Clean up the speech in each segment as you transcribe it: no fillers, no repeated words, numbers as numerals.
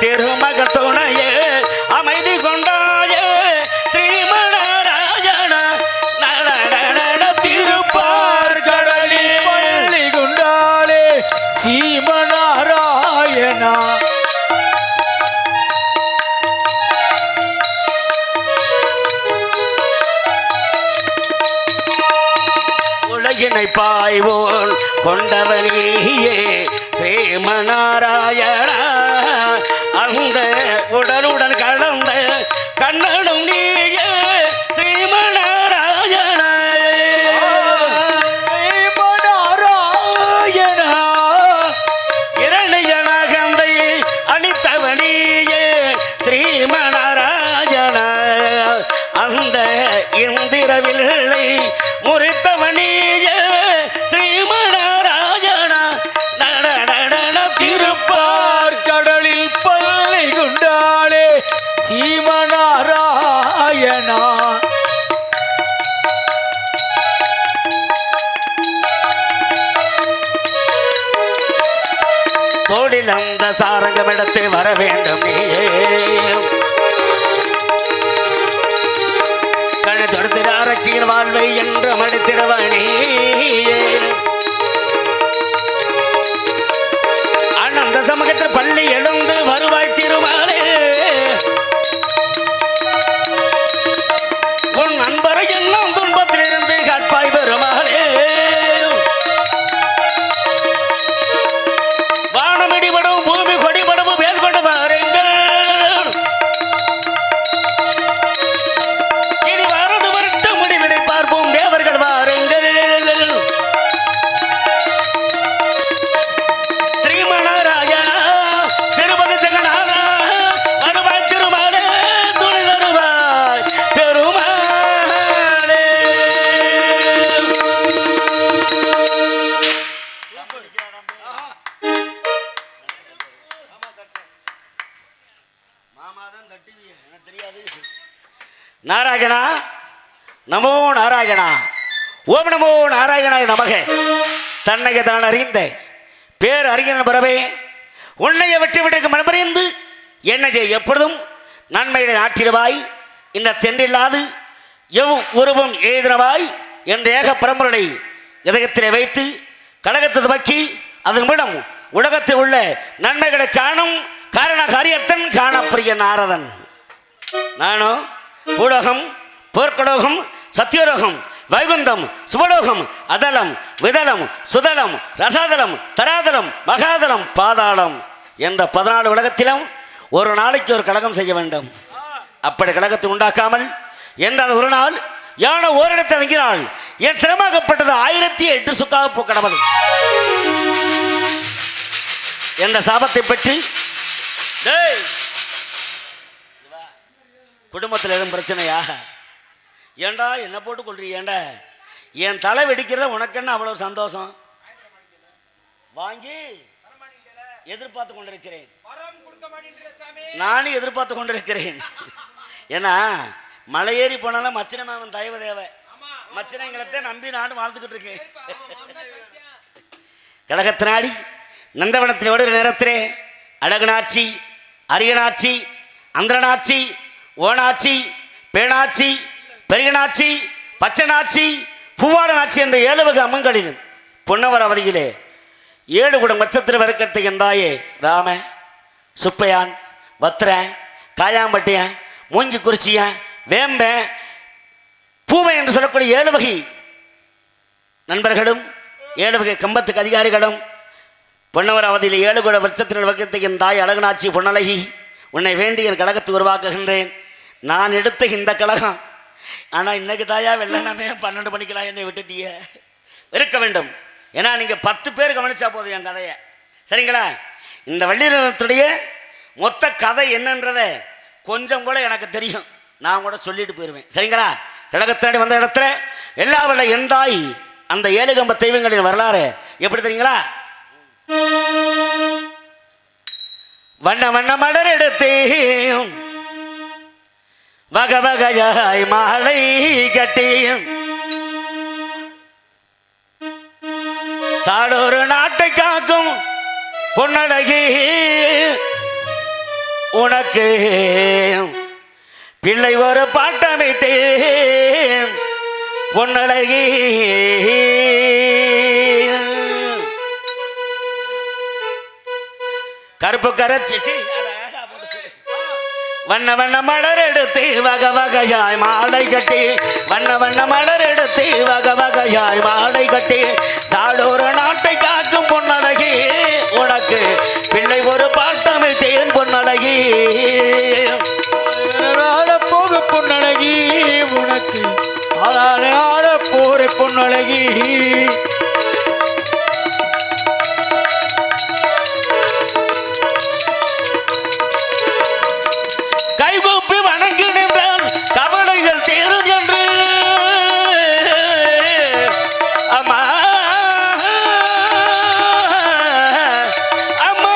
திருமகள் துணையே அமைதி கொண்டாயே ஸ்ரீமணராஜன திருப்பார் கடலில் பள்ளி கொண்டாளே ஸ்ரீமணராயணா. உலகினை பாய்வோன் கொண்டவனியே ஸ்ரீமணராயணா. அந்த உடலுடன் கலந்த கண்ணனும் நீயே ஸ்ரீமணராயணா. ஸ்ரீமணராயணா இரணியனகந்தை அளித்தவனியே ஸ்ரீமணராஜனா. அந்த இந்திரவில்லை முறித்தவனியே ஸ்ரீமணராஜனா. திருப்பார் கடலில் பள்ளி கொண்டாளே ஸ்ரீமணராயணா. தோடில் அந்த சாரங்கமிடத்து வர வேண்டும் நீயே கணு தொடுத்திர அரக்கின் வாழ்வை என்று மடித்திரவனியே. அனந்த சமூகத்தில் பள்ளி எழுந்து வருவாய் திருமாலே. உன் நண்பரை எல்லாம் துன்பத்திலிருந்து கற்பாய் பெருமாளே. வானமிடிபடும் பூமி கொடிபடவும் வேல் கொண்டு வாருங்கள். இனி வாரது வருட்ட முடிவினை பார்ப்போம் தேவர்கள் வாருங்கள். ஸ்ரீமணராஜனா திருப்பதி ஜெகநாதா வருவாய் திருமாலே துணை தருவாய் பெருமாளே. மாமாதான் தட்டுவிய எனக்கு தெரியாது. நாராயணா நமோ நாராயணா ஓம் நமோ நாராயணாய நமக. தன்னையை தான் அறிந்த பேர் அறிஞன் பிறவே உன்னையை விட்டு விட்டு மனமறிந்து என்னை எப்பொழுதும் நன்மையை ஆற்றிடுவாய். இந்த தென்றில்லாது எவ் உருவம் எழுதினவாய் என்ற ஏக பரம்பரை இதயத்திலே வைத்து கழகத்தை துவக்கி அதன் மூலம் உலகத்தில் உள்ள நன்மைகளை காணும் காரண காரியத்தன் காணப்பிரிய நாரதன். நானும் பூலோகம் போர்க்கலோகம் சத்தியலோகம் வைகுந்தம் சுவலோகம் அதலம் விதலம் சுதலம் ரசாதலம் தராதலம் மகாதலம் பாதாளம் என்ற 14 உலகத்திலும் ஒரு நாளைக்கு ஒரு கழகம் செய்ய வேண்டும். அப்படி கழகத்தை உண்டாக்காமல் என்றால் ஒரு நாள் யானை ஓரிடத்தை தங்கினாள். என் சிரமமாகப்பட்டது 1008 சுக்காக பூக்கடவது என்ற சாபத்தை பற்றி குடும்பத்தில் எதுவும் பிரச்சனையா? ஏண்டா என்ன போட்டு கொள்றீண்டா? என் தலை வெடிக்கிறத உனக்கு என்ன அவ்வளவு சந்தோஷம்? வாங்கி எதிர்பார்த்து கொண்டிருக்கிறேன். நானும் எதிர்பார்த்து கொண்டிருக்கிறேன். ஏன்னா மலை ஏறி போனாலும் மச்சினமாவன் தயவு தேவை. மச்சினங்களை நம்பி நானும் வாழ்ந்துக்கிட்டு இருக்கேன். கழகத்தினாடி நந்தவனத்தில் ஓடுகிற நேரத்திலே அழகனாட்சி அரியனாட்சி அந்திரனாட்சி ஓனாட்சி பேனாட்சி பெரியனாட்சி பச்சனாட்சி பூவாடனாட்சி என்ற 7 வகை அம்மன்களில் பொன்னவர் அவதியிலே 7 குடம் மச்சத்திர வறுக்கத்தை என்றாயே ராம சுப்பையான் பத்திரன் காயாம்பட்டியன் மூஞ்சி குறிச்சியன் வேம்ப பூவை என்று சொல்லக்கூடிய 7 வகை நண்பர்களும் 7 வகை கம்பத்துக்கு அதிகாரிகளும் பொன்னவர் அவதியில் 7 குட வருஷத்தினர் வர்க்கத்தை என் தாய் அழகனாட்சி பொன்னழகி உன்னை வேண்டி என் கழகத்தை உருவாக்குகின்றேன். நான் எடுத்த இந்த கழகம் ஆனால் இன்னைக்கு தாயா வெள்ளனமே 12 மணிக்கெல்லாம் என்னை விட்டுட்டிய இருக்க வேண்டும். ஏன்னா நீங்கள் 10 பேர் கவனிச்சா போதும் என் கதையை. சரிங்களா? இந்த வள்ளிரத்துடைய மொத்த கதை என்னன்றத கொஞ்சம் கூட எனக்கு தெரியும். நான் கூட சொல்லிட்டு போயிடுவேன். சரிங்களா? கழகத்தினாடி வந்த இடத்துல எல்லா வல்ல என் தாய் அந்த 7 கம்ப தெய்வங்களின் வரலாறு எப்படி தெரியுங்களா? வண்ண வண்ண மலர் எடுத்தேன் வகை வகையாய் மாலை கட்டியும் சாடொரு நாட்டை காக்கும் பொன்னழகி உனக்கு பிள்ளை ஒரு பாட்டமைத்தேன் பொன்னழகி கருப்பு கரைச்சி வண்ண வண்ண மலர் எடுத்து வகை வகையாய் மாலை கட்டி வண்ண வண்ண மலர் எடுத்து வகை வகையாய் மாலை கட்டி சாடோர நாட்டை காக்கும் பொன்னழகி உனக்கு பிள்ளை ஒரு பாட்டமைத்தேன் பொன்னழகி போக பொன்னழகி உனக்கு ஆட போற பொன்னழகி கைகூப்பி வணங்கி நின்றான் கவலைகள் தீரும் என்று அம்மா அம்மா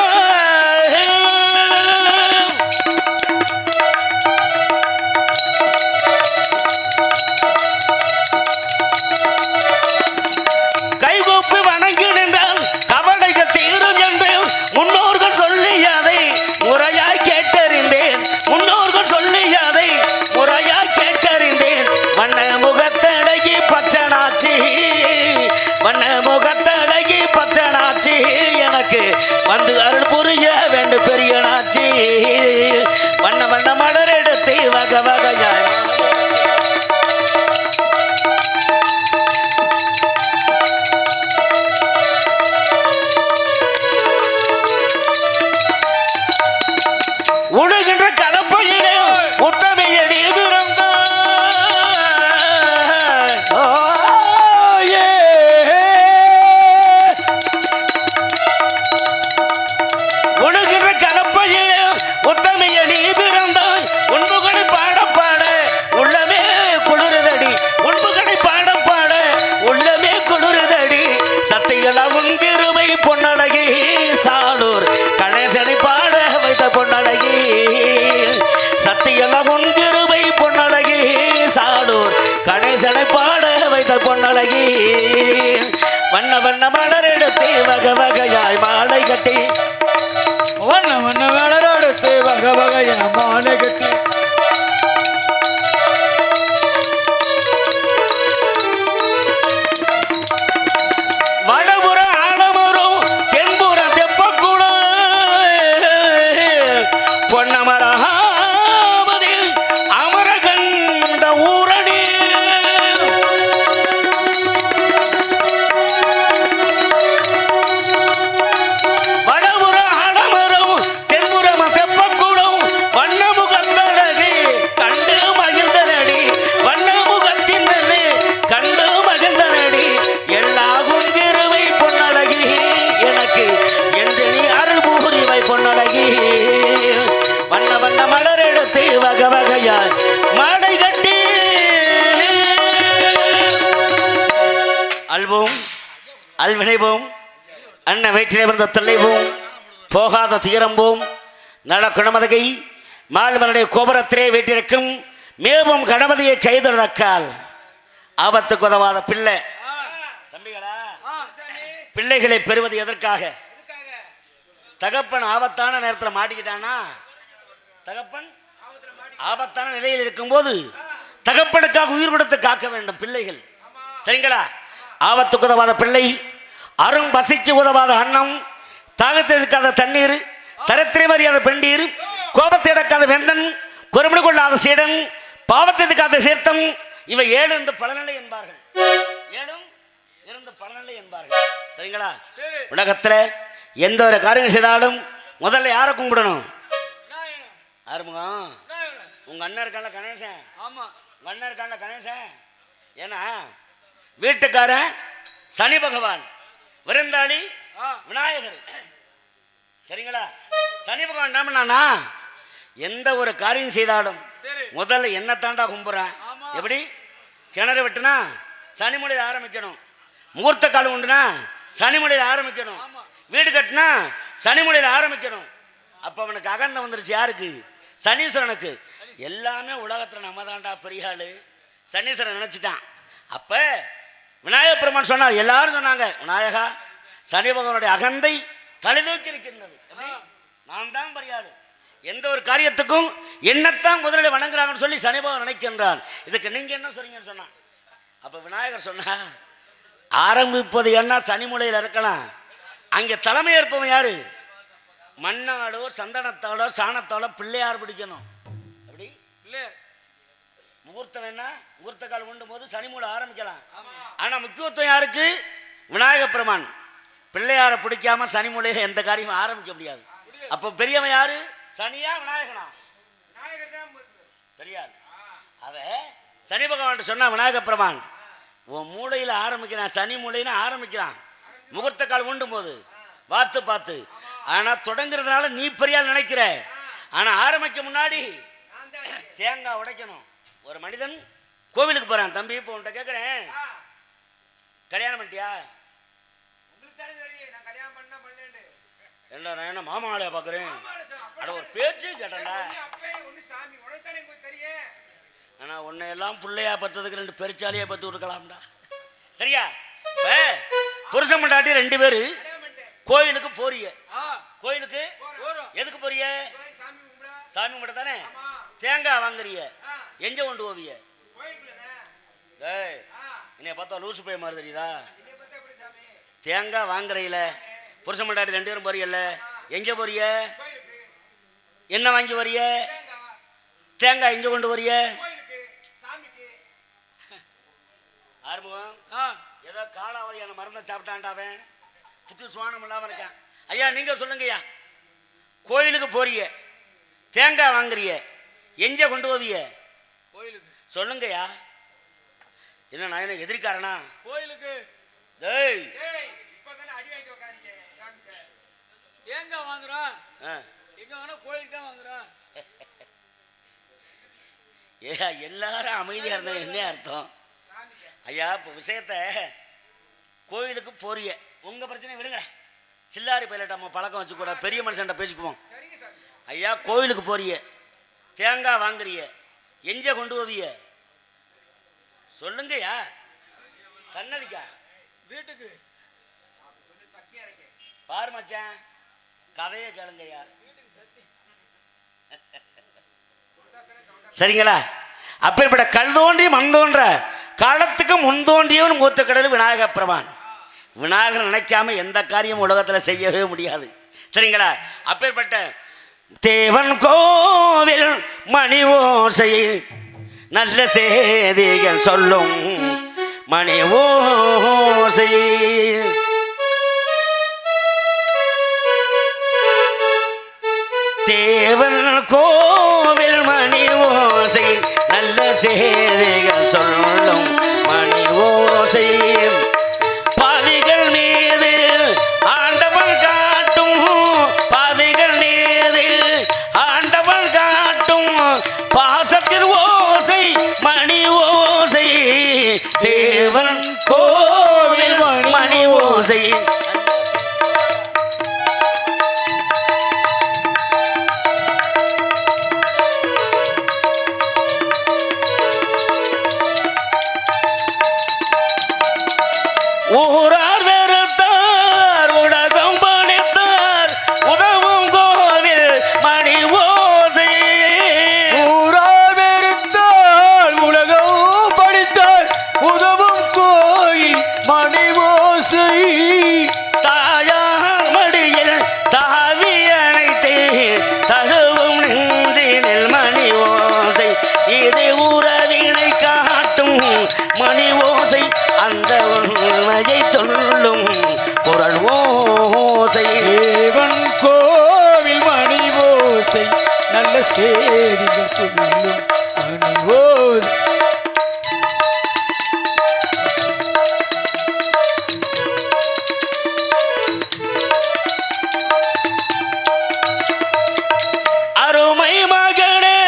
கைகூப்பி வணங்கி நின்றான் கவலைகள் தீரும் என்று முன்னோர்கள் சொல்லியதை முறையாய் கேட்டறிந்தேன் முன்னோர்கள் சொல்லியதை முறையா கேட்டறிந்தேன் வண்ண முகத்தடகி பச்சனாச்சி வண்ண முகத்தடகி பச்சனாச்சி எனக்கு வந்து அருள் புரிய வேண்டும் பெரியனாச்சி வண்ண வண்ண மலர் எடுத்து வகை வகையாய் உடுகின்ற கலப்பையிலே உத்தமையடி பிறந்த உடுகின்ற கலப்பையிலே உத்தமையடி பிறந்தாய் உண்புகளை பாட பாட உள்ளமே குளிருதடி உண்புகளை பாட பாட உள்ளமே குளிருதடி சத்திகளா உங்கிருமை பொன்னழகி சாலூர் கணேசனை பாட வைத்த பொன்னழகி சத்தியெல்லாம் உன்கிருபை பொன்னழகி சாலூர் கணேசனை பாட வைத்த பொன்னழகி வண்ண வண்ண மலர் எடுத்து வகை வகையாய் மாலை கட்டி வண்ண வண்ண மலர் எடுத்து வகை வகையாய் மாலை கட்டி வடபுற ஆடமரும் தென்புற தெப்பக்குள பொன்னமராவதில் அமரகண்ட ஊரணி வடபுற ஆடமரும் தென்புறம் தெப்பக்குளம் வண்ணமுகத்தழகி கண்டு மகிழ்ந்தனடி வண்ணமுகத்தின் கண்டு மகிழ்ந்தனடி எல்லா குங்கிருவை பொன்னழகி எனக்கு என்று நீ அருள் பூரிவை பொன்னழகி வண்ண வண்ண மலர் எடுத்து வகை வகையாய் மாடை கட்டி அல்வோம் அல்வினைவோம் அன்ன வயிற்றிலே வந்த தொல்லைவோம் போகாத தீரம்போம் நல குணமதகை மால்மனுடைய கோபுரத்திலே வீட்டிற்கும் மேவும் கணபதியை கைதொழக்கால் ஆபத்துக்கு உதவாத பிள்ளை தம்பிகளா பிள்ளைகளை பெறுவது எதற்காக தகப்பன் ஆபத்தான நேரத்தில் மாட்டிக்கிட்டானா தகப்பன் ஆபத்தான நிலையில் இருக்கும்போது தகப்பனுக்காக உயிர் கொடுத்து காக்க வேண்டும் பிள்ளைகள் சரிங்களா ஆபத்துக்கு உதவாத பிள்ளை அரும் பசிச்சு உதவாத அன்னம் தாகத்தை இருக்காத தண்ணீர் தரத்திரை மறியாத பெண்டீர் கோபத்தை அடக்காத வெந்தன் குறுமணி கொள்ளாத சீடன் பாவத்தை இருக்காத சீர்த்தம் இவை 7 இருந்து பலநிலை என்பார்கள் 7 இருந்து பலநிலை என்பார்கள் சரிங்களா உலகத்துல எந்த ஒரு காரியம் செய்தாலும் முதல்ல யாரை கும்பிடணும் ஆறுமுகம் உங்க அண்ணன் இருக்கான்ல கணேசன் ஆமா உங்க அண்ணன் இருக்கான்ல கணேசன் ஏன்னா வீட்டுக்காரன் சனி பகவான் விருந்தாளி விநாயகர் சரிங்களா சனி பகவான் என்ன பண்ணானா எந்த ஒரு காரியம் செய்தாலும் முதல்ல என்ன தாண்டா கும்பிட்றேன் எப்படி கிணறு வெட்டுனா சனிமொழியில் ஆரம்பிக்கணும் முகூர்த்த காலம் உண்டுனா சனிமொழியில் ஆரம்பிக்கணும் வீடு கட்டினா சனிமொழியில் ஆரம்பிக்கணும் அப்போ அவனுக்கு அகந்தம் வந்துருச்சு யாருக்கு சனீஸ்வரனுக்கு எல்லாமே உலகத்தில் நம்ம தாண்டா பெரிய ஆளு சனீஸ்வரன் நினச்சிட்டான் அப்போ விநாயகப் பெருமான் சொன்னார் எல்லாரும் சொன்னாங்க விநாயகா சனி பகவானுடைய அகந்தை தலைதூக்கி நிற்கின்றது நான் தான் பெரிய ஆளு எந்த ஒரு காரியத்துக்கும் என்னத்தான் முதலில் வணங்குறாங்கன்னு சொல்லி சனி பகவான் நினைக்கின்றான். இதுக்கு நீங்க என்ன சொல்றீங்கன்னு சொன்னா, அப்ப விநாயகர் சொன்னா ஆரம்பிப்பது என்ன சனிமூலையில் இருக்கலாம். அங்கே தலைமை ஏற்பவன் யாரு? மண்ணாலோ சந்தனத்தாலோ சாணத்தாலோ பிள்ளையார் பிடிக்கணும். அப்படி முகூர்த்தம் என்ன முகூர்த்த கால் உண்டும் போது சனிமூலை ஆரம்பிக்கலாம். ஆனா முக்கியத்துவம் யாருக்கு? விநாயக பெருமான். பிள்ளையாரை பிடிக்காம சனிமூலையில எந்த காரியமும் ஆரம்பிக்க முடியாது. அப்போ பெரியவன் யாரு? சனியா விநாயகனா? பெரியார். அத சனி பகவான் சொன்னா விநாயக பெருமான் உன் மூளையில் ஆரம்பிக்கிறான், சனி மூளையில ஆரம்பிக்கிறான் முகூர்த்த கால் உண்டும் போது வார்த்து பார்த்து. ஆனா தொடங்குறதுனால நீ பெரியார் நினைக்கிற, ஆனா ஆரம்பிக்க முன்னாடி தேங்காய் உடைக்கணும். ஒரு மனிதன் கோவிலுக்கு போறான். தம்பி இப்போ உன்கிட்ட கேட்குறேன், கல்யாணம் பண்ணிட்டியா? என்ன மாமா ஆளையா பார்க்குறேன்? அட ஒரு பேச்சு கேட்டேன்டா. ஆனா உன்னை எல்லாம் பிள்ளையா பத்ததுக்கு 2 பெருச்சாலியா பத்து விட்டுக்கலாம்டா. சரியா? புருஷன் பொண்டாட்டி 2 பேரு கோயிலுக்கு போறிய. கோயிலுக்கு எதுக்கு போறிய? சாமி கும்பிட தானே. தேங்காய் வாங்குறிய, எங்க கொண்டு போவிய? என்னைய பார்த்தா லூசு போய் மாதிரி தெரியுதா? தேங்காய் வாங்குறையில புருஷன் பொண்டாட்டி 2 பேரும் போறியல்ல, எங்க போறிய? என்ன வாங்கி வரிய? தேங்காய் எங்க கொண்டு வரிய? ஆறுமுகம் ஏதோ காலாவதியான மருந்தை சாப்பிட்டான்டாவன் புத்து சுவானம் இல்லாம இருக்கான். ஐயா நீங்க சொல்லுங்க ஐயா, கோயிலுக்கு போறிய, தேங்காய் வாங்குறிய, எங்க கொண்டு போவிய? கோயிலுக்கு. சொல்லுங்கய்யா. என்ன நான் என்ன எதிர்க்காரனா? கோயிலுக்கு. டேய் தேங்காய் வாங்குறோம், எங்க வேணா கோயிலுக்கு தான் வாங்குறோம். ஏ எல்லாரும் அமைதியா இருந்தா என்ன அர்த்தம்? ஐயா இப்போ விஷயத்த கோயிலுக்கு போறிய, உங்க பிரச்சனை விடுங்க. சில்லாரி பைலட் நம்ம பழக்கம் வச்சு கூட பெரிய மனுஷன்ட்ட பேசிக்குவோம். ஐயா கோயிலுக்கு போறிய, தேங்காய் வாங்குறிய, எங்க கொண்டு போவிய? சொல்லுங்கய்யா. சன்னதிக்கா? வீட்டுக்கு. பாரு மச்சான், கதையை கேளுங்கய்யா. சரிங்களா? அப்பேற்பட்ட கல் தோன்றி மண் தோன்ற காலத்துக்கு முன் தோன்றியவன் மூத்த கடல் விநாயக பெருமான். விநாயகர் நினைக்காம எந்த காரியம் உலகத்தில் செய்யவே முடியாது. சரிங்களா? அப்பேற்பட்ட தேவன் கோவில் மணி ஓசை நல்ல செய்திகள் சொல்லும் மணி ஓசை. தேவன் கோவில் மணி ஓசை நல்ல செய்திகள் சொல்லும் மணி ஓசை. பாவிகள் மீது ஆண்டவன் காட்டும், பாவிகள் மீது ஆண்டவன் காட்டும் பாசத்தின் ஓசை மணி ஓசை. தேவன் கோவில் மணி ஓசை. ஊரார் வெறுத்தார் உலகம் பணித்தார் உதவும் கோவில் மணி ஓசை. ஊரார் வெறுத்தார் உலகம் படித்தார் உதவும் கோயில் மணி ஓசை. தாயார் மடியில் தாவி அணைத்து தழுவும் நெஞ்சினில் மணி ஓசை. இது உறவினை காட்டும் மணி ஓசை, அந்த உண்மையை சொல்லும் குரல் ஓசை. தேவன் கோவில் மணி ஓசை நல்ல செய்திகள் சொல்லும் மணி ஓசை. அருமை மகனே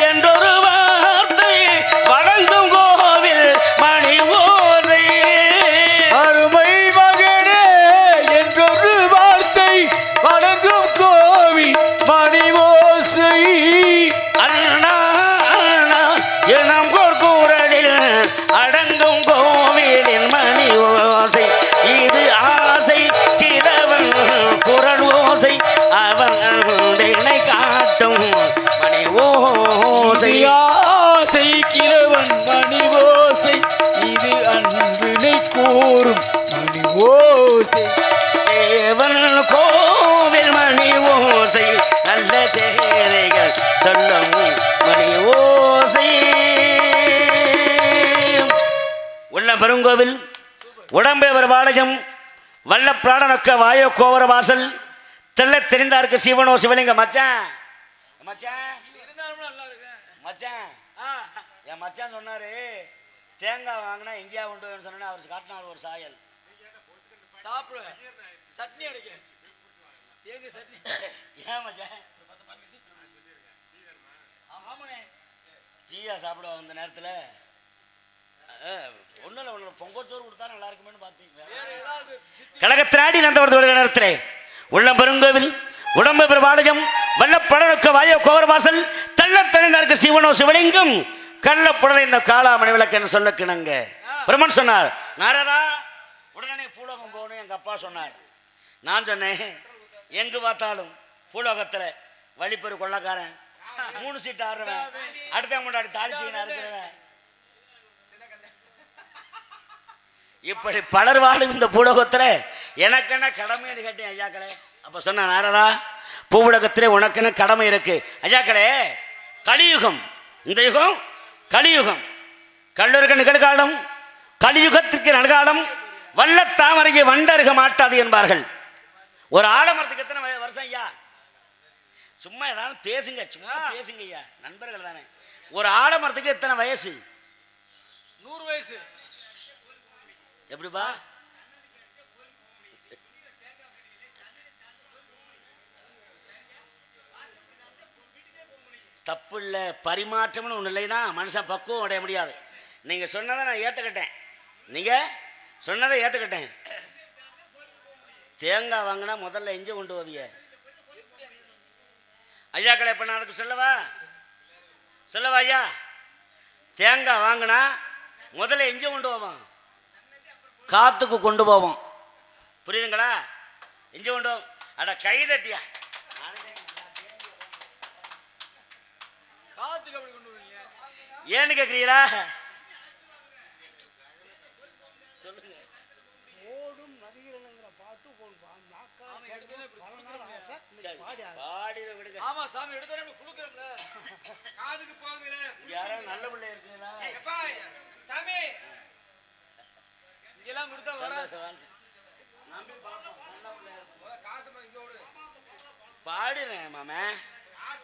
என்றொரு வார்த்தை வழங்கும் கோவில் மணி ஓசை. அருமை மகனே என்றொரு வார்த்தை வணங்கும் கோவில் மணி ஓசை. அண்ணா பெருங்கோவில் உடம்பேவர் வாளையம் வல்ல பிராணனொக்க வாயோ கோவர வாசல் தெள்ள தெரிந்தாருக்கு சிவனோ சிவலிங்க மச்சான் மச்சான் மச்சான் என் மச்சான் சொன்னாரு தேங்காய் வாங்கினா எங்கேயா கொண்டு வேணும்னு சொன்னா அவர் காட்டினார் ஒரு சாயல் சாப்பிடு சட்னி அடிக்க சட்னி ஏன் மச்சான் டீயா சாப்பிடுவாங்க இந்த நேரத்தில் ஒன்றும் இல்லை ஒன்று பொங்கச்சோறு கொடுத்தா நல்லா இருக்குமேனு பார்த்தீங்க கழகத்தினாடி நந்தவரத்தோட நேரத்தில் உள்ளம் பெருங்கோவில் உடம்பு பெருமாளையம் வல்லப்படனுக்கு வாயோ கோவர் வாசல் தள்ள தணிந்தாருக்கு சிவனோ சிவலிங்கம் கள்ளப்புடலை இந்த காளாமணி விளக்கு என்று சொல்ல கிணங்க பிரம்மன் சொன்னார் நாரதா உடனே பூலோகம் போகணும் எங்கள் அப்பா சொன்னார். நான் சொன்னேன் எங்கு பார்த்தாலும் பூலோகத்தில் வழிப்பெரு கொள்ளக்காரன் 3 சீட்டு ஆடுறவன் அடுத்த முன்னாடி தாளிச்சின்னு இருக்கிறவன் இப்படி பலர் வாழும் இந்த பூலோகத்தில் எனக்கென்ன கடமை என்று கேட்டேன் ஐயாக்களே. அப்போ சொன்ன நாரதா பூவுலகத்திலே உனக்குன்னு கடமை இருக்கு ஐயாக்களே. கலியுகம் இந்த யுகம் கலியுகம் கல்லூருக்கு நிகழ்காலம் கலியுகத்திற்கு நல்காலம் வல்ல தாமரையை வண்டருக மாட்டாது என்பார்கள். ஒரு ஆலமரத்துக்கு எத்தனை வருஷம் ஐயா? சும்மா ஏதாவது பேசுங்க சும்மா பேசுங்க ஐயா நண்பர்கள் தானே. ஒரு ஆலமரத்துக்கு எத்தனை வயசு? 100 வயசு. எப்படிப்பா? தப்பு இல்லை, பரிமாற்றம்னு ஒன்று இல்லைன்னா மனுஷன் பக்குவம் அடைய முடியாது. நீங்கள் சொன்னதை நான் ஏற்றுக்கிட்டேன், நீங்கள் சொன்னதை ஏற்றுக்கிட்டேன். தேங்காய் வாங்கினா முதல்ல எஞ்சி கொண்டு போவிய ஐயாக்களை. இப்போ நான் அதுக்கு சொல்லவா ஐயா? தேங்காய் வாங்கினா முதல்ல எஞ்சி கொண்டு போவோம், காத்துக்கு கொண்டு போவோம். புரியுதுங்களா? எஞ்சி கொண்டு போவோம். அட கை தட்டியா காத்துக்கு அப்படி கொண்டு போவீங்க ஏன்னு கேட்குறீங்களா? சொல்லுங்க. ஓடும் நதிகளுங்கிற பாட்டு பாடிட விடுங்க. ஆமா சாமி எடுத்து குடுக்குறோம்ல காதுக்கு போகுதுல. யாரோ நல்ல பிள்ளை இருக்குங்களா சாமி? இதெல்லாம் கொடுத்தா வர பாடிறேன் மாமா.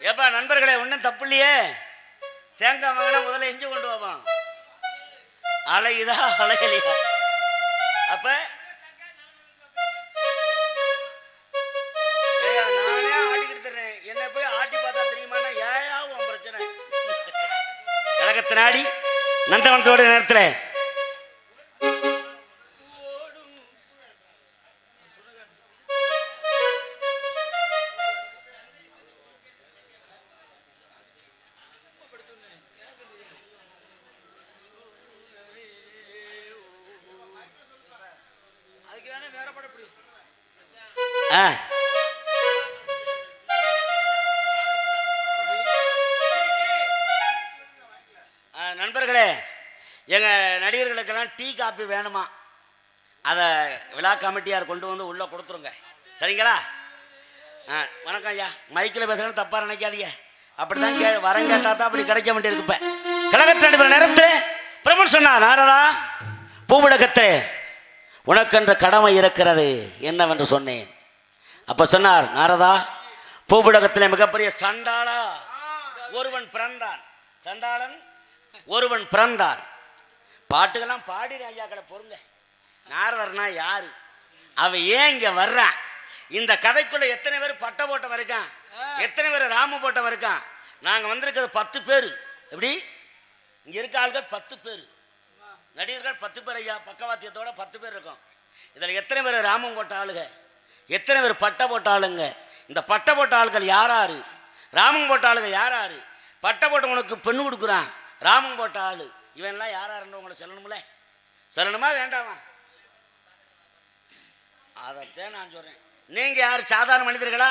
ஏப்பா நண்பர்களே ஒன்றும் தப்பு இல்லையே. தேங்காய் வாங்கினா முதல்ல எஞ்சி கொண்டு போவோம். அலையுதா அலைகலையா? அப்ப நானே ஆட்டிக்கிட்டு தர்றேன், என்ன போய் ஆட்டி பார்த்தா தெரியுமாண்ணா? ஏயா உன் பிரச்சனை? கழகத்தினாடி நந்தவனத்தோட நேரத்தில் நண்பர்களே எங்கள் நடிகர்களுக்கெல்லாம் டீ காப்பி வேணுமா? அதை விழா கமிட்டியார் கொண்டு வந்து உள்ளே கொடுத்துருங்க, சரிங்களா? வணக்கம் ஐயா. மைக்கில் பேசுகிறேன்னு தப்பாக நினைக்காதீங்க. அப்படி தான் வரம் கேட்டால் தான் அப்படி கிடைக்க வேண்டியிருக்கு. இப்போ கழகத்தில் நடைபெற நேரத்தில் பிரபு சொன்னா நாரதா பூவுலகத்தில் உனக்கென்ற கடமை இருக்கிறது என்னவென்று சொன்னேன். அப்போ சொன்னார் நாரதா பூவுலகத்தில் மிகப்பெரிய சண்டாளா ஒருவன் பிறந்தான். சண்டாளன் ஒருவன் பிறந்தான். பாட்டுக்கெல்லாம் பாடின ஐயாக்களை பொறுங்க. நாரதர்னா யாரு? அவன் ஏன் இங்கே வர்றான்? இந்த கதைக்குள்ள எத்தனை பேர் பட்டை போட்டவன் இருக்கான், எத்தனை பேர் ராம போட்டவன் இருக்கான். நாங்கள் வந்திருக்கிறது 10 பேர். எப்படி இங்கே இருக்க ஆள்கள் 10 பேர், நடிகர்கள் 10 பேர் ஐயா. பக்கவாத்தியத்தோட 10 பேர் இருக்கும். இதில் எத்தனை பேர் ராமம் போட்ட ஆளுங்க, எத்தனை பேர் பட்டை போட்ட ஆளுங்க. இந்த பட்டை போட்ட ஆளுகள் யாராரு? ராமம் போட்ட ஆளுங்க யாராரு? பட்டை போட்டவனுக்கு பெண்ணு கொடுக்குறான் ராமம் போட்ட ஆளு. இவன்லாம் யாராருன்னு உங்களை சொல்லணும்ல, சொல்லணுமா வேண்டாமா? அதைத்தான் நான் சொல்கிறேன். நீங்கள் யார் சாதாரண மனிதர்களா?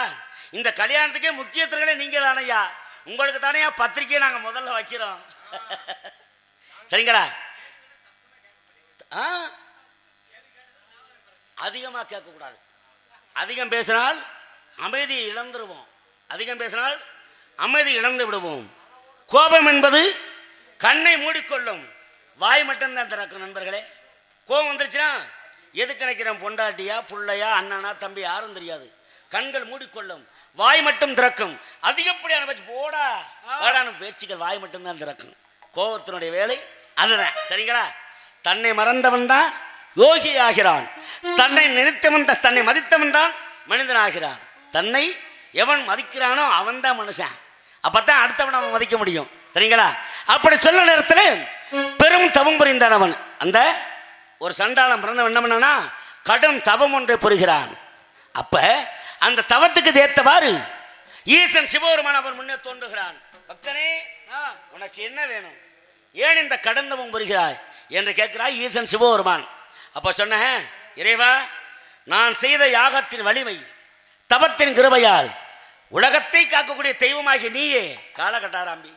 இந்த கல்யாணத்துக்கே முக்கியத்துவங்களே நீங்கள் தானையா. உங்களுக்கு தானையா பத்திரிக்கையை நாங்கள் முதல்ல வைக்கிறோம், சரிங்களா? அதிகமாக கேட்கக்கூடாது. அதிகம் பேசினால் அமைதியை இழந்துருவோம். அதிகம் பேசினால் அமைதி இழந்து விடுவோம். கோபம் என்பது கண்ணை மூடிக்கொள்ளும், வாய் மட்டும்தான் திறக்கும். நண்பர்களே கோபம் வந்துருச்சுன்னா எதுக்கு நினைக்கிறேன், பொண்டாட்டியா புள்ளையா அண்ணனா தம்பி யாரும் தெரியாது, கண்கள் மூடிக்கொள்ளும், வாய் மட்டும் திறக்கும். அதிகப்படியான பேச்சு போடா வாடான பேச்சுக்கள் வாய் மட்டும்தான் திறக்கும். கோபத்தினுடைய வேலை அதுதான். சரிங்களா? தன்னை மறந்தவன் தான் யோகி ஆகிறான், தன்னை நினைத்தவன் தன்னை மதித்தவன் தான் மனிதன் ஆகிறான். தன்னை எவன் மதிக்கிறானோ அவன் தான் மனுஷன். அப்பதான் அடுத்தவன் அவன் மதிக்க முடியும். சரிங்களா? அப்படி சொல்ல நேரத்தில் பெரும் தவம் புரிந்தானவன், அந்த ஒரு சண்டாளம் பிறந்தவன் என்ன பண்ணானா கடும் தவம் ஒன்றை புரிகிறான். அப்ப அந்த தவத்துக்கு ஏற்றவாறு ஈசன் சிவபெருமான் அவன் முன்னே தோன்றுகிறான். பக்தனே, உனக்கு என்ன வேணும், ஏன் இந்த கடந்தவம் புரிகிறாய் என்று கேட்கிறாய் ஈசன் சிவபெருமான். அப்ப சொன்ன, இறைவா, நான் செய்த யாகத்தின் வலிமை தவத்தின் கிருபையால் உலகத்தை காக்கக்கூடிய தெய்வமாகி நீயே காலை கட்டாராம்பி.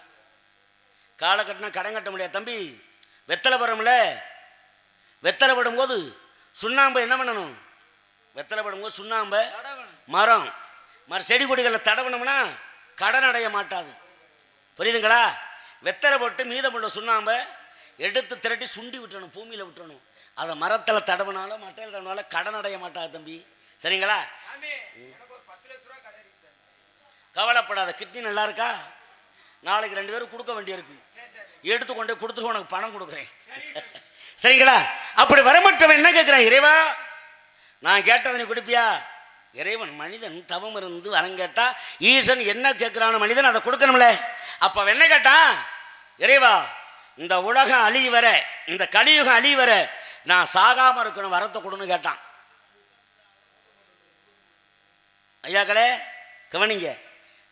காலை கட்டினா கடன் கட்ட முடியாது தம்பி. வெத்தலை படும்ல, வெத்தலை படும்போது சுண்ணாம்பை என்ன பண்ணணும், வெத்தலை படும்போது சுண்ணாம்பை மரம் செடி கொடிகளில் தடவணும்னா கடன் அடைய மாட்டாது. புரியுதுங்களா? வெத்தலை போட்டு மீதமுள்ள சுண்ணாம்பை எடுத்து திரட்டி சுண்டி விட்டுறணும், பூமியில் விட்டுறணும். அதை மரத்தில் தடவினாலும் மட்டையில் தடவினாலும் கடன் அடைய மாட்டாது தம்பி. சரிங்களா? கவலைப்படாத, கிட்னி நல்லா இருக்கா, நாளைக்கு 2 பேரும் கொடுக்க வேண்டியிருக்கு, எடுத்துக்கொண்டே கொடுத்துட்டு உனக்கு பணம் கொடுக்குறேன். சரிங்களா? அப்படி வரமற்றவன் என்ன கேட்குறான், இறைவா நான் கேட்டதை நீ கொடுப்பியா? இறைவன் மனிதன் தவம் இருந்து வரம் கேட்டா ஈசன் என்ன கேட்கிறான மனிதன் அதை கொடுக்கணும்ல. அப்ப என்ன கேட்டான், இறைவா இந்த உலகம் அழி வர, இந்த கலியுகம் அழி வர நான் சாகாம இருக்கணும், வரத்தை கொடுன்னு கேட்டான். ஐயாக்களே கவனிங்க,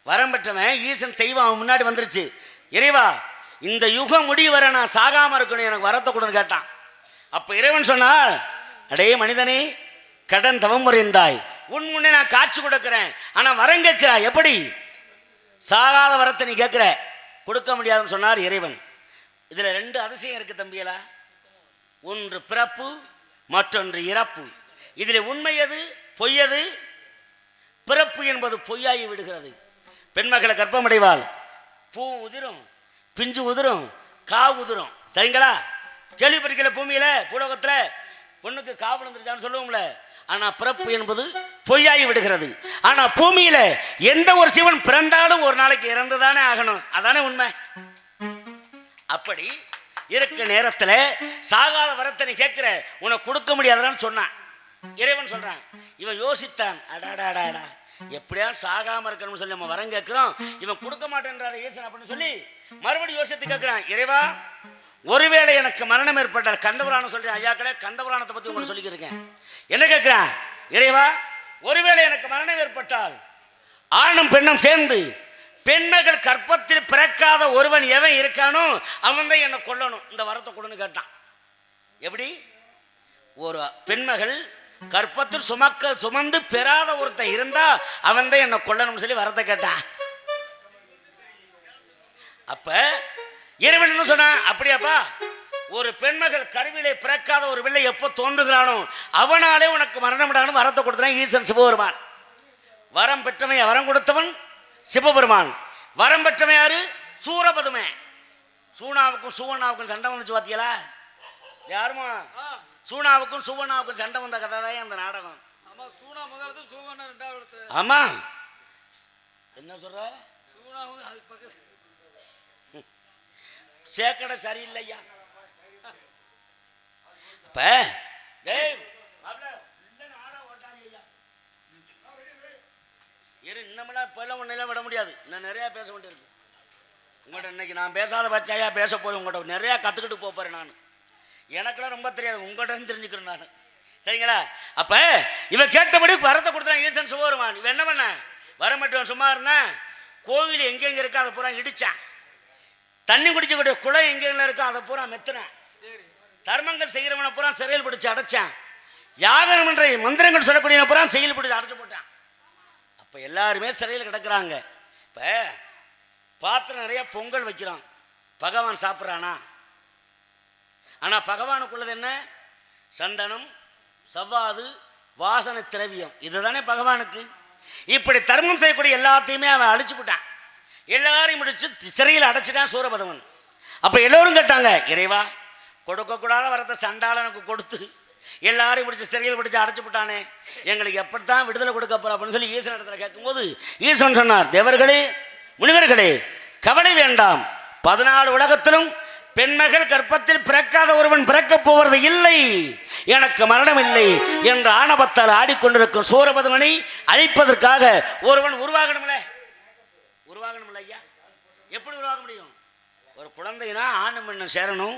வரம் பெற்றவன் ஈசன் தெய்வம் அவன் முன்னாடி வந்துருச்சு. இறைவா இந்த யுகம் முடிய வர நான் சாகாம இருக்கணும், எனக்கு வரத்தை கொடுன்னு கேட்டான். அப்ப இறைவன் சொன்னார், அடே மனிதனே, கடன் தவம் புரிந்தாய், உன் முன்னே நான் காட்சி கொடுக்கிறேன், ஆனா வரம் கேட்கிறாய், எப்படி சாகாத வரத்தை நீ கேட்கிற, கொடுக்க முடியாதுன்னு சொன்னார் இறைவன். இதுல 2 அதிசயம் இருக்கு தம்பியலா. ஒன்று பிறப்பு, மற்றொன்று இறப்பு. இதில் உண்மை எது பொய்யது? பிறப்பு என்பது பொய்யாகி விடுகிறது. பெண்மக்களை கர்ப்பமடைவாள், பூ உதிரும், பிஞ்சு உதிரும், கா உதிரும். சரிங்களா? கேள்விப்பட்டிருக்கல, பூமியில பூலோகத்துல பொண்ணுக்கு கா விழுந்துருச்சான்னு சொல்லுவோம்ல. ஆனா பிறப்பு என்பது பொய்யாகி விடுகிறது. ஆனா பூமியில எந்த ஒரு சிவன் பிறந்தாலும் ஒரு நாளைக்கு இறந்துதானே ஆகணும், அதானே உண்மை. அப்படி இருக்க நேரத்தில் சாகாத வரத்தை நீ கேட்கிற, உனக்கு கொடுக்க முடியாதான்னு சொன்னான். இறைவன் சொல்றான், இவன் யோசித்தான், அடாடாடாடா எப்படியா சாகாம இருக்கணும்னு சொல்லி நம்ம வரம் கேட்கிறோம், இவன் கொடுக்க மாட்டேன்றாரு ஈசன் அப்படின்னு சொல்லி மறுபடியும் யோசித்து கேட்கிறான். இறைவா ஒருவேளை எனக்கு மரணம் ஏற்பட்டால், கந்தபுராணம் சொல்றேன் ஐயாக்களே, கந்தபுராணத்தை பத்தி உங்களுக்கு சொல்லிக்கிறேன். என்ன கேட்கிறான், இறைவா ஒருவேளை எனக்கு மரணம் ஏற்பட்டால் ஆணும் பெண்ணும் சேர்ந்து பெண்மகள் கற்பத்தில் பிறக்காத ஒருவன் எவன் இருக்கானோ அவன் தான் என்னை கொல்லணும், இந்த வரத்தை கொடுன்னு கேட்டான். எப்படி? ஒரு பெண்மகள் கற்பத்தில் சுமந்து பெறாத ஒருத்தன் இருந்தா அவன் தான் என்னை கொல்லணும்னு சொல்லி வரத்தை கேட்டான். அப்ப இறைவன் என்ன சொன்னான், அப்படியாப்பா, ஒரு பெண்மகள் கருவிலே பிறக்காத ஒரு பிள்ளை எப்போ தோன்றுகிறானோ அவனாலே உனக்கு மரணம் வரத்தை கொடுத்தான் ஈசன் சிவபெருமான். வரம் பெற்றவன், வரம் கொடுத்தவன் சிவபெருமான். வரம் பெற்றவன் யாரு? சூரபதுமே. சூனாவுக்கும் சுவனாவுக்கும் சண்டை வந்துச்சு பாத்தீங்களா? யாருமா? சூனாவுக்கும் சுவனாவுக்கும் சண்டை வந்த கதை தான் அந்த நாடகம். ஆமா, என்ன சொல்ற? சேக்கடை சரியில்லையா? இப்ப இன்னமெல்லாம் இப்பெல்லாம் ஒன்றையெல்லாம் விட முடியாது, இன்னும் நிறையா பேச வேண்டியிருக்கு. உங்கள்கிட்ட இன்னைக்கு நான் பேசாத பச்சாயா பேச போகிறேன், உங்கள்கிட்ட நிறையா கற்றுக்கிட்டு போகிறேன். நான் எனக்கெல்லாம் ரொம்ப தெரியாது, உங்கள்கிட்ட தெரிஞ்சுக்கிறேன் நான். சரிங்களா? அப்போ இவன் கேட்டபடி வரத்தை கொடுத்தான் ஈசன் சிவபெருமான். இவன் என்ன பண்ண, வர மட்டும் சும்மா இருந்தான். கோவில் எங்கெங்கே இருக்கோ அதை பூரா இடித்தான். தண்ணி குடிக்கக்கூடிய குளம் எங்கெல்லாம் இருக்கோ அதை பூரா மெத்தினேன். தர்மங்கள் செய்கிறவனை பூரா சிறையில் பிடிச்சி அடைச்சான். யாகம் என்ற மந்திரங்கள் சொல்லக்கூடிய பூரா செயல் பிடிச்சி அடைச்சு போட்டான். இப்போ எல்லாருமே சிறையில் கிடக்கிறாங்க. இப்போ பாத்திரம் நிறைய பொங்கல் வைக்கிறோம், பகவான் சாப்பிட்றானா? ஆனால் பகவானுக்குள்ளது என்ன? சந்தனம், சவ்வாது, வாசனை திரவியம், இதுதானே பகவானுக்கு. இப்படி தர்மம் செய்யக்கூடிய எல்லாத்தையுமே அவன் அழிச்சு போட்டான். எல்லாரையும் முடிச்சு சிறையில் அடைச்சிட்டான் சூரபதவன். அப்போ எல்லோரும் கேட்டாங்க, இறைவா கொடுக்கக்கூடாத வரத்தை சண்டாளனுக்கு கொடுத்து எல்லாரையும் பிடிச்சி சிறையில் பிடிச்சி அடைச்சு விட்டானே, எங்களுக்கு எப்படித்தான் விடுதலை கொடுக்க போற அப்படின்னு சொல்லி ஈசன் இடத்துல கேட்கும்போது ஈசன் சொன்னார், தேவர்களே முனிவர்களே கவலை வேண்டாம், 14 உலகத்திலும் பெண்மகள் கர்ப்பத்தில் பிறக்காத ஒருவன் பிறக்கப் போவது இல்லை, எனக்கு மரணம் இல்லை என்ற ஆணவத்தால் ஆடிக்கொண்டிருக்கும் சூரபதுமனை அழிப்பதற்காக ஒருவன் உருவாகணும்ல ஐயா. எப்படி உருவாக முடியும்? ஒரு குழந்தைனா ஆணும் பெண்ணும் சேரணும்,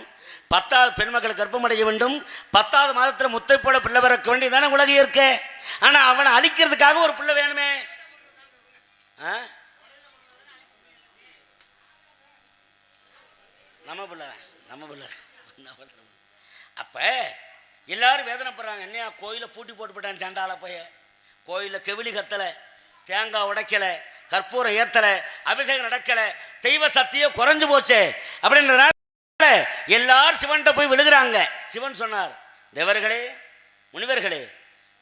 10வது பெண்மக்கள் கர்ப்பமடைய வேண்டும், 10வது மாதத்தில் முத்தை போல பிள்ளை பிறக்க வேண்டியதானே உலக இயற்கை. ஆனால் அவனை அழிக்கிறதுக்காக ஒரு பிள்ளை வேணுமே. நம்ம பிள்ளை அப்ப எல்லாரும் வேதனைப்படுறாங்க. என்னையா கோயிலை பூட்டி போட்டு போட்டான் சண்டால போய, கோயிலில் கெவிலி கத்தலை, தேங்காய் உடைக்கலை, கற்பூரம் ஏத்தலை, அபிஷேகம் நடக்கலை, தெய்வ சக்தியே குறைஞ்சு போச்சு அப்படின்றதுனால எல்லாரும் சிவன்கிட்ட போய் விழுகிறாங்க. சிவன் சொன்னார், தேவர்களே முனிவர்களே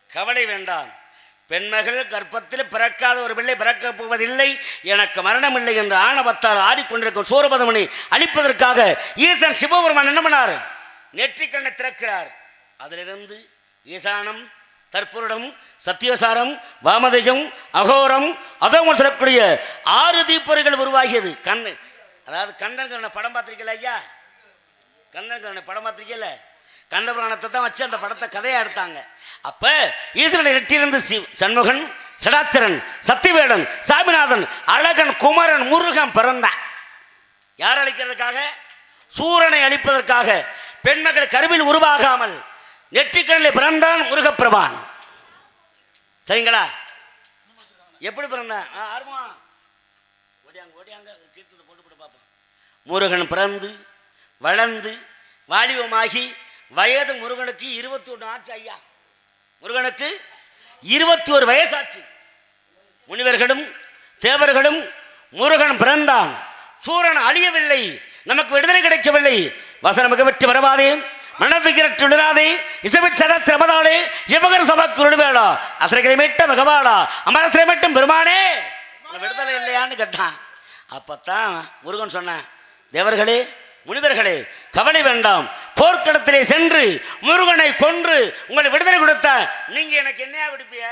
கவலை வேண்டாம், பெண்மகள் கர்ப்பத்தில் பிறக்காத ஒரு பிள்ளை பிறக்கப் போவதில்லை, எனக்கு மரணம் இல்லை என்று ஆணவத்தால் ஆடிக்கொண்டிருக்கும் சூரபதுமனை அழிப்பதற்காக ஈசன் சிவபெருமான் என்ன பண்ணார்? நெற்றிக்கண்ணை திறக்கிறார். அதிலிருந்து ஈசானம், தற்புருடம், சத்தியசாரம், வாமதேஜம், அகோரம், அதோம் சொல்லக்கூடிய 6 தீப்பொறிகள் உருவாகியது. கண்ணு, அதாவது கண்ணன் படம் பார்த்திருக்கல ஐயா, கண்ணன் படம் பார்த்திருக்கல, கண்டபுராணத்தை தான் வச்சு அந்த படத்தை கதையை எடுத்தாங்க. அப்ப ஈஸ்வரனை நெற்றியிலிருந்து சண்முகன், சடாத்திரன், சத்திவேடன், சாமிநாதன், அழகன், குமரன், முருகன் பிறந்தான். யார் அழிக்கிறதுக்காக? சூரனை அழிப்பதற்காக. பெண்மகள் கருவில் உருவாகாமல் நெற்றிக்கண்ணில் பிறந்தான் முருகப்பிரபான். சரிங்களா? எப்படி பிறந்தான்? முருகன் பிறந்து வளர்ந்து வாலிபமாகி வயது முருகனுக்கு 21 ஆச்சு ஐயா. முருகனுக்கு 21 வயசாச்சு. முனிவர்களும் தேவர்களும் முருகன் பிறந்தான், சூரன் அழியவில்லை, நமக்கு விடுதலை கிடைக்கவில்லை. வசனம் மிகவற்று வரவாதே, மனதுகிறே, இசைவிட் சடத்திரமதாலே எவகர் சபக்கு வேளா அசரைகளை மீட்ட மிகவாளா அமரத்திரை மட்டும் பெருமானே விடுதலை இல்லையான்னு கேட்டான். அப்பத்தான் முருகன் சொன்னான், தேவர்களே முனிவர்களே கவலை வேண்டாம், போர்க்களத்திலே சென்று முருகனை கொன்று உங்களை விடுதலை கொடுத்த நீங்க எனக்கு என்னையா கொடுப்பிய?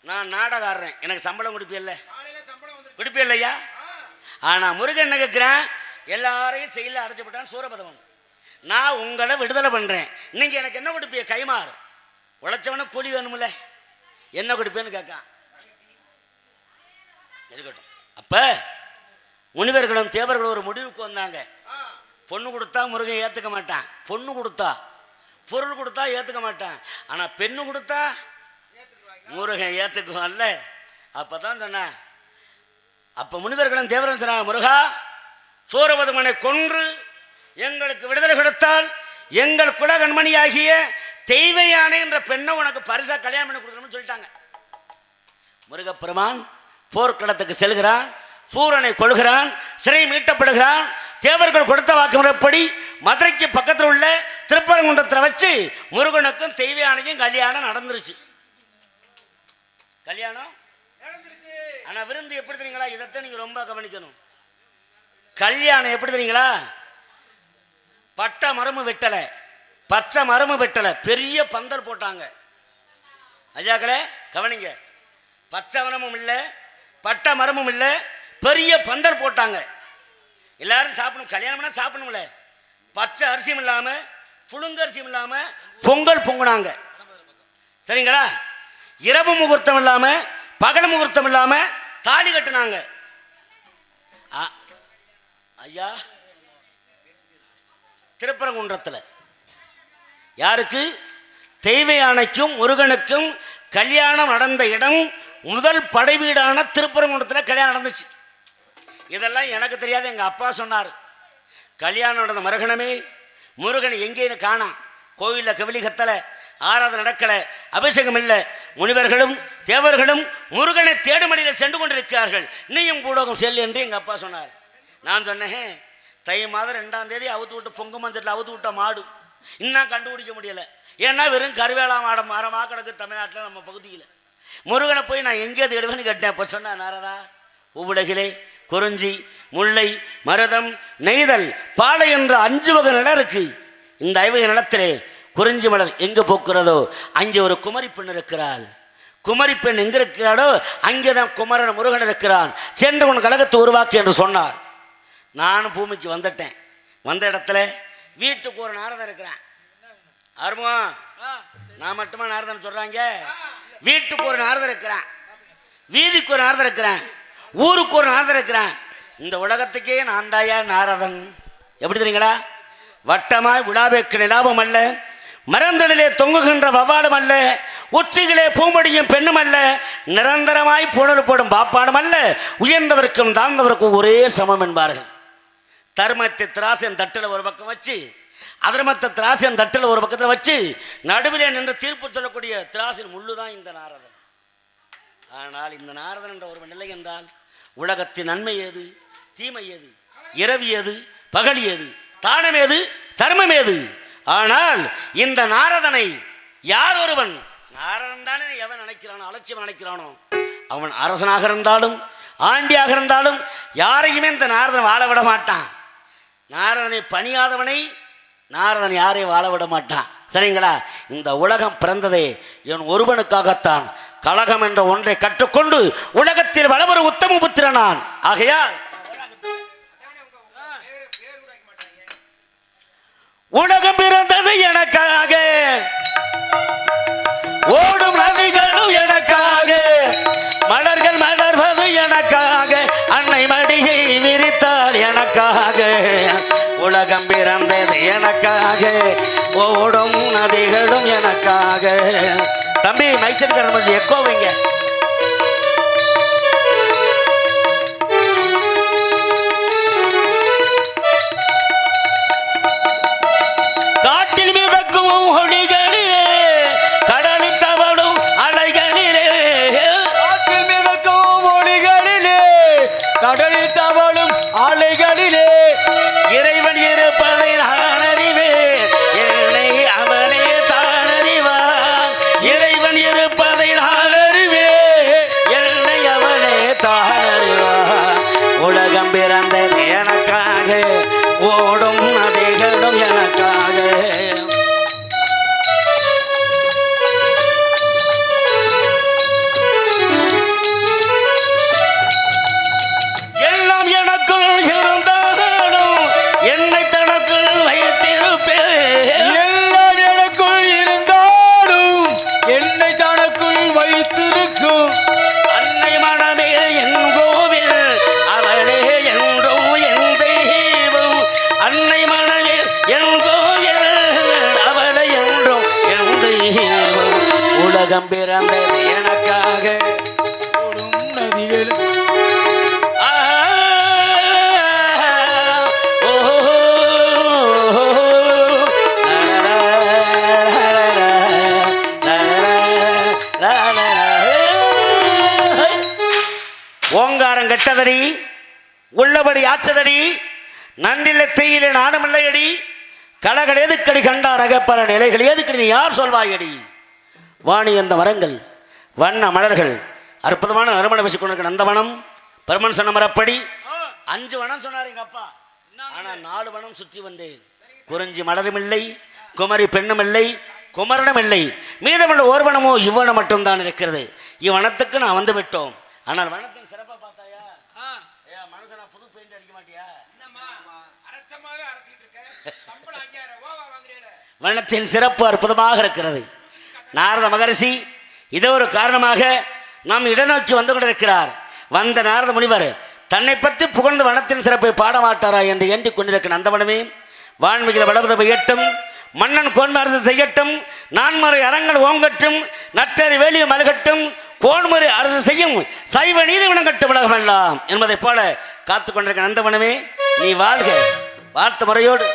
நான் நாடகாடுறேன், எனக்கு சம்பளம் கொடுப்பியல்ல, கொடுப்பியல்லையா? ஆனா முருகன் என்ன கேட்கிறேன், எல்லாரையும் செயலில் அடைச்சு போட்டான் சூரபதமன், நான் உங்களை விடுதலை பண்றேன், நீங்க எனக்கு என்ன கொடுப்பிய? கைமாறு. உழைச்சவன கூலி வேணும்ல, என்ன கொடுப்பேன்னு கேட்கான். இருக்கட்டும். அப்ப முனிவர்களும் தேவர்களும் ஒரு முடிவுக்கு வந்தாங்க. பொண்ணு கொடுத்தா முருகன் ஏற்றுக்க மாட்டான், பொண்ணு கொடுத்தா பொருள் கொடுத்தா ஏற்றுக்க மாட்டான், ஆனால் பெண்ணு கொடுத்தா முருகன் ஏற்றுக்குவான்ல. அப்போ தான் சொன்னேன். அப்போ முனிவர்களும் தேவரும் சொன்னாங்க, முருகா சூரபதுமனை கொன்று எங்களுக்கு விடுதலை கொடுத்தால் எங்கள் குலகண்மணியாகிய தெய்வ யானை என்ற பெண்ணை உனக்கு பரிசா கல்யாணம் பண்ணி கொடுக்கணும்னு சொல்லிட்டாங்க. முருகப்பெருமான் போர்க்களத்துக்கு செல்கிறான், சூரனை கொள்கிறான், சிறை மீட்டப்படுகிறான். தேவர்கள் கொடுத்த வாக்குமுறைப்படி மதுரைக்கு பக்கத்தில் உள்ள திருப்பரங்குன்றத்தில் வச்சு முருகனுக்கும் தெய்வ யானைக்கும் கல்யாணம் நடந்துருச்சு. கல்யாணம் ஆனா விருந்து எப்படி தெரியுங்களா? இதைத்தான் நீங்க ரொம்ப கவனிக்கணும். கல்யாணம் எப்படி தெரியுங்களா? பட்டை மரமும் வெட்டலை, பச்சை மரமும் வெட்டலை, பெரிய பந்தல் போட்டாங்க. ஐயாக்களே கவனிங்க, பச்சை மரமும் இல்லை, பட்டை மரமும் இல்லை, பெரிய பந்தல் போட்டாங்க. எல்லாரும் சாப்பிடணும், கல்யாணம்னா சாப்பிடணும்ல. பச்சை அரிசியும் இல்லாம புழுங்க அரிசியும் இல்லாம பொங்கல் பொங்குனாங்க. சரிங்களா? இரவு முகூர்த்தம் இல்லாம பகல் முகூர்த்தம் இல்லாம தாலி கட்டுனாங்க. ஐயா திருப்பரங்குன்றத்தில் யாருக்கு? தெய்வ யானைக்கும் முருகனுக்கும் கல்யாணம் நடந்த இடம் முதல் படை வீடான திருப்பரங்குன்றத்தில் கல்யாணம் நடந்துச்சு. இதெல்லாம் எனக்கு தெரியாது, எங்கள் அப்பா சொன்னார். கல்யாணம் நடந்த மறுகணமே முருகன் எங்கேன்னு காணாம், கோயிலில் கவிலி கத்தலை, ஆராதனை நடக்கலை, அபிஷேகம் இல்லை. முனிவர்களும் தேவர்களும் முருகனை தேடுமடியில் சென்று கொண்டிருக்கிறார்கள், நீயும் கூடவும் செல் என்று எங்கள் அப்பா சொன்னார். நான் சொன்னேன், தை மாதம் 2ஆம் தேதி அவுத்து விட்டு பொங்கு மஞ்சத்தில் அவுத்து விட்ட மாடு இன்னும் கண்டுபிடிக்க முடியலை. ஏன்னா வெறும் கருவேலா மாடம் மரமாக கிடக்கு தமிழ்நாட்டில் நம்ம பகுதியில். முருகனை போய் நான் எங்கே தேடுவேன்னு கேட்டேன். அப்போ சொன்னேன், நாரதா உவுலகிலே குறிஞ்சி, முல்லை, மருதம், நெய்தல், பாலை என்ற 5 வகை நிலம் இருக்கு. இந்த ஐவகை நிலத்திலே குறிஞ்சி மலர் எங்கு போக்குறதோ அங்கே ஒரு குமரி பெண் இருக்கிறாள். குமரி பெண் எங்க இருக்கிறாளோ அங்கேதான் குமரன் முருகன் இருக்கிறான். சென்று உன் கழகத்தை உருவாக்கு என்று சொன்னார். நானும் பூமிக்கு வந்துட்டேன். வந்த இடத்துல வீட்டுக்கு ஒரு நாரதன் இருக்கிறேன். ஆர்வம் நான் மட்டுமா நாரதன் சொல்றாங்க? வீட்டுக்கு ஒரு நாரதன் இருக்கிறேன், வீதிக்கு ஒரு நாரதன் இருக்கிறேன், ஊருக்கு ஒரு நாரதன் இருக்கிறேன். இந்த உலகத்துக்கே நான் தாயா நாரதன். எப்படி தெரியுங்களா? வட்டமாய் விழாவேக்கு நிலாபம் அல்ல, மரந்தனிலே தொங்குகின்ற வவ்வாடும் அல்ல, உச்சிகளே பூமடியும் பெண்ணும் அல்ல, நிரந்தரமாய் புணர் போடும் பாப்பாடும் அல்ல, உயர்ந்தவருக்கும் தாழ்ந்தவருக்கும் ஒரே சமம் என்பார்கள். தர்மத்தை திராசன் தட்டில் ஒரு பக்கம் வச்சு, அதர்மத்தை திராசன் தட்டில் ஒரு பக்கத்தில் வச்சு, நடுவிலே நின்று தீர்ப்பு சொல்லக்கூடிய திராசின் முள்ளுதான் இந்த நாரதன். ஆனால் இந்த நாரதன் என்ற ஒரு நிலை என்றால் உலகத்தின் நன்மை ஏது, தீமை ஏது, இரவு ஏது, பகல் ஏது, தானம் ஏது, தர்மம் ஏது. ஆனால் இந்த நாரதனை யார் ஒருவன், நாரதன் தானே எவன் நினைக்கிறானோ, அலட்சியம் நினைக்கிறானோ, அவன் அரசனாக இருந்தாலும் ஆண்டியாக இருந்தாலும் யாரையுமே இந்த நாரதன் வாழ விட மாட்டான். நாரதனை பணியாதவனை நாரதன் யாரையும் வாழ விட மாட்டான். சரிங்களா? இந்த உலகம் பிறந்ததே என் ஒருவனுக்காகத்தான். கலகம் என்ற ஒன்றை கற்றுக்கொண்டு உலகத்தில் வளவர உத்தம புத்திரனான். ஆகையால் உலகம் பிறந்தது எனக்காக, ஓடும் நதிகளும் எனக்காக, மலர்கள் மலர்வது எனக்காக, அன்னை மடியை விரித்தாள் எனக்காக. உலகம் பிறந்தது எனக்காக, ஓடும் நதிகளும் எனக்காக. தம்பி மைசூர் எக்கோ வைங்க. காட்டில் மிதக்கும் ஒளிகளிலே, கடலில் தவழும் அலைகளிலே, காற்றில் மிதக்கும் ஒளிகளிலே, கடலில் தவழும் அலைகளிலே, இறைவன் இருப்பதை நான் அறிவேன், என்னை அவனே தான் அறிவான். இறைவன் இருப்பதை நான் அறிவேன், என்னை அவனே தான் அறிவான். உலகம் பிறந்தது எனக்காக, ஓடும் நதிகளும் எனக்காக. எல்லாம் எனக்குள் இருந்தாலும் என்னை தனக்குள் வைத்திருப்பேன். எல்லாம் எனக்குள் இருந்தாலும் என்னை தனக்குள் வைத்திருக்கும். அன்னை மனமே என் கோவில், அவளே என்றும் என் தெய்வம். அன்னை மனமே என் கோவில், அவளை என்றும் என் தெய்வம். உலகம் பிறந்தது எனக்காக, ஓடும் நதிகள் ஓங்காரம் கெட்டதடி, உள்ளபடி ஆச்சதடி, நன்றில்லை தீயில நாணமில்லையடி, கலகள் எதுக்கடி கண்டார் அகப்பற நிலைகள் எதுக்கடி யார் சொல்வாயடி. வாணி அந்த மரங்கள், வண்ண மலர்கள், அற்புதமான நறுமணம் வீசிக் கொண்டிருக்க நந்தவனம், பெருமன் சொன்ன மரப்படி 5 வனம் சொன்னார் எங்க அப்பா. ஆனால் 4 வனம் சுற்றி வந்தேன். குறிஞ்சி மலரும் இல்லை, குமரி பெண்ணும் இல்லை, குமரனும் இல்லை. மீதமுள்ள ஒரு வனமோ இவ்வனம் மட்டும்தான் இருக்கிறது. இவ்வனத்துக்கு நான் வந்து விட்டோம். ஆனால் வனத்தின் சிறப்பை பார்த்தாயா? மனுஷனா புது பெயிண்ட் அடிக்க மாட்டியா? வனத்தின் சிறப்பு அற்புதமாக இருக்கிறது. நாரத மகரிஷி இதோ ஒரு காரணமாக நாம் இடநோக்கி வந்து கொண்டிருக்கிறார். வந்த நாரத முனிவர் தன்னை பற்றி புகழ்ந்து வனத்தின் சிறப்பை பாடமாட்டாரா என்று எண்ணிக் கொண்டிருக்க நந்தவனமே, வான்மிகிற வளர்வது பெய்யட்டும், மன்னன் கோன்மரசு செய்யட்டும், நான்மறை அறங்கள் ஓங்கட்டும், நற்றறி வேலிய மலகட்டும், கோன்முறை அரசு செய்யும் சைவ நீதி விளங்கட்டும் உலகமெல்லாம் என்பதைப் போல காத்து கொண்டிருக்க நந்தவனமே, நீ வாழ்க. வாழ்த்து முறையோடு